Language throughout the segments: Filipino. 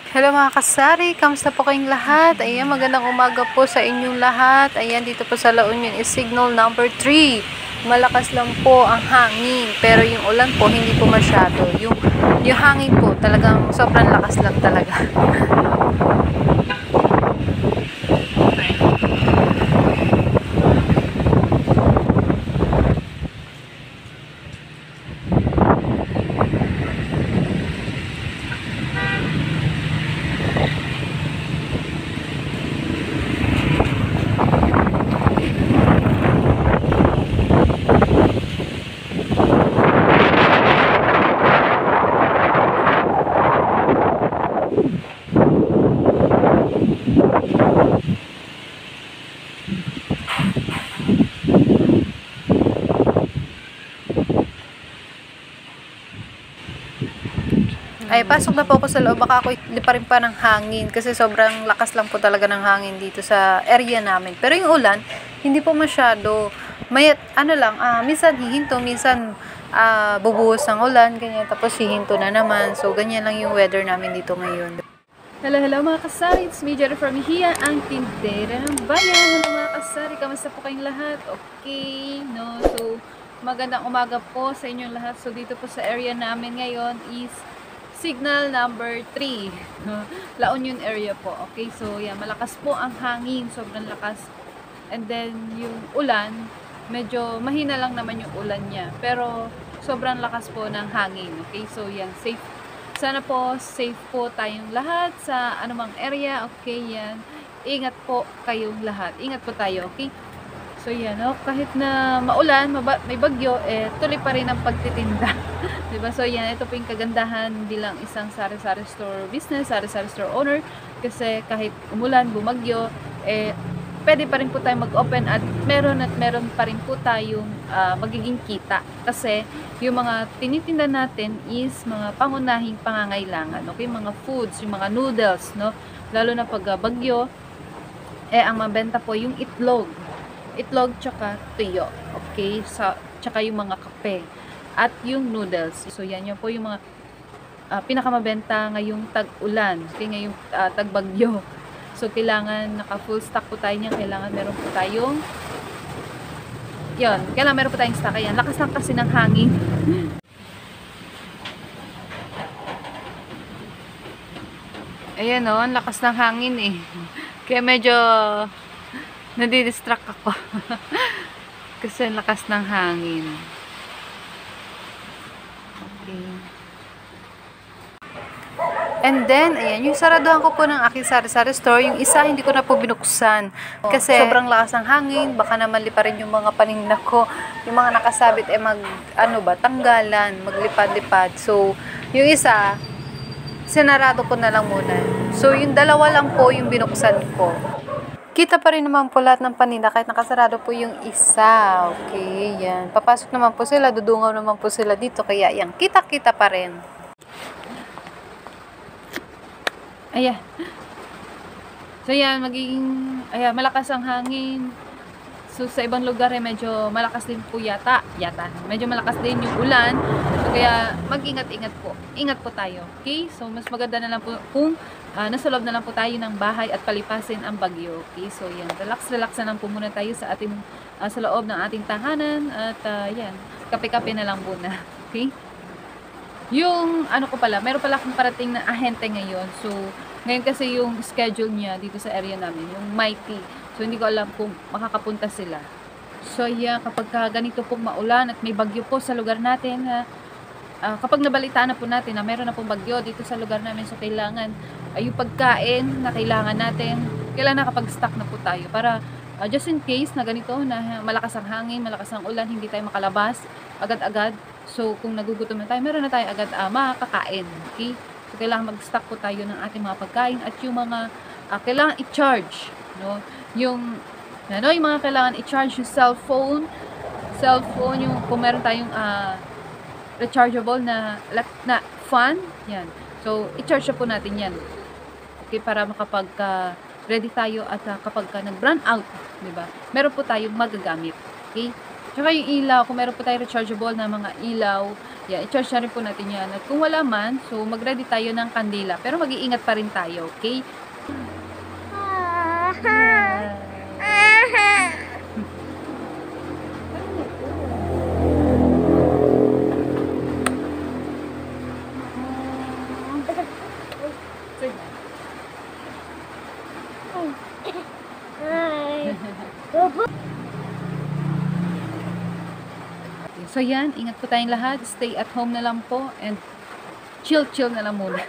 Hello mga kasari, kamusta po kayong lahat? Ayan, magandang umaga po sa inyong lahat. Ayan, dito po sa La Union is signal number 3. Malakas lang po ang hangin, pero yung ulan po hindi po masyado. Yung hangin po talagang sobrang lakas lang talaga. Ay, pasok na po ako sa loob. Baka ako liparin pa ng hangin kasi sobrang lakas lang po talaga ng hangin dito sa area namin. Pero yung ulan, hindi po masyado. May ano lang, minsan hihinto, minsan bubuhos ng ulan, ganyan. Tapos hihinto na naman. So, ganyan lang yung weather namin dito ngayon. Hello mga kasari, it's me Jennifer Mejia, ang tindera ng bayan. Hello mga kasari, kamusta po kayong lahat? Okay, no? So, magandang umaga po sa inyong lahat. So, dito po sa area namin ngayon is signal number 3, La Union area po. Okay, so yan, malakas po ang hangin, sobrang lakas. And then, yung ulan, medyo mahina lang naman yung ulan niya. Pero, sobrang lakas po ng hangin. Okay, so yan, safe. Sana po, safe po tayong lahat sa anumang area. Okay, yan. Ingat po kayong lahat. Ingat po tayo, okay? So yan, no? Kahit na maulan, may bagyo, tuloy pa rin ang pagtitinda. Diba? So yan, ito po yung kagandahan bilang isang sari-sari store business, sari-sari store owner. Kasi kahit umulan, bumagyo, pwede pa rin po tayo mag-open at meron pa rin po tayong magiging kita. Kasi yung mga tinitinda natin is mga pangunahing pangangailangan. Okay? Mga foods, yung mga noodles, no? Lalo na pag bagyo, ang mabenta po yung itlog. Itlog tsaka tuyo. Okay? Tsaka yung mga kape. At yung noodles. So yan po yung mga pinakamabenta ngayong tag-ulan. Okay? Ngayong tag-bagyo. So kailangan naka-full stock po tayo niyan. Kailangan meron po tayong kailangan meron po tayong stock. Ayan. Lakas lang kasi ng hangin. Ayan o, ang lakas ng hangin eh. Kaya medyo nadidistract ako. Kasi ang lakas ng hangin. Okay. And then, ayan, yung saraduhan ko po ng aking sari-sari store, yung isa hindi ko na po binuksan. Kasi sobrang lakas ng hangin, baka naman liparin yung mga paninda ko. Yung mga nakasabit tanggalan, maglipad-lipad. So, yung isa, sinarado ko na lang muna. So, yung dalawa lang po yung binuksan ko. Kita pa rin naman po lahat ng paninda kahit nakasarado po yung isa. Okay, yan. Papasok naman po sila, dudungaw naman po sila dito. Kaya yan, kita-kita pa rin. Ayan. So yan, malakas ang hangin. So sa ibang lugar medyo malakas din po yata. Medyo malakas din yung ulan. So kaya mag-ingat-ingat po. Ingat po tayo. Okay? So mas maganda na lang po kung nasa loob na lang po tayo ng bahay at palipasin ang bagyo. Okay? So yan, relax na lang po muna tayo sa ating sa loob ng ating tahanan at yan, kape-kape na lang muna. Okay? Yung meron pala akong parating na ahente ngayon. So ngayon kasi yung schedule niya dito sa area namin, yung Mighty. So hindi ko alam kung makakapunta sila. So yeah, kapag ganito pong maulan at may bagyo po sa lugar natin, kapag nabalitaan na po natin na meron na pong bagyo dito sa lugar namin, so kailangan yung pagkain na kailangan natin, kailangan nakapag-stock na po tayo para just in case na ganito na malakas ang hangin, malakas ang ulan, hindi tayo makalabas agad-agad. So kung nagugutom na tayo, meron na tayo agad makakain. Okay? So kailangan mag-stock po tayo ng ating mga pagkain at yung mga kailangan i-charge, no? Yung mga kailangan i-charge yung cellphone, yung kung meron tayong rechargeable na fan, yan. So, i-charge po natin yan. Okay, para makapag ready tayo at kapag nag-run out, di ba? Meron po tayong magagamit. Okay? Tsaka yung ilaw, kung meron po tayong rechargeable na mga ilaw, Yeah, i-charge na rin po natin yan. At kung wala man, so mag-ready tayo ng kandila. Pero mag-iingat pa rin tayo, okay? So yan, ingat po tayong lahat. Stay at home na lang po. And chill na lang muna.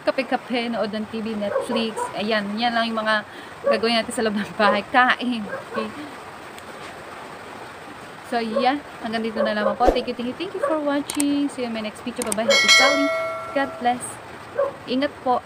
Kape-kape, nood ng TV, Netflix. Ayan, yan lang yung mga gagawin natin sa loob ng bahay. Kain. Okay. So yeah, hanggang dito na lang po. Thank you for watching. See you in my next video. Bye-bye. Happy Sally. God bless. Ingat po.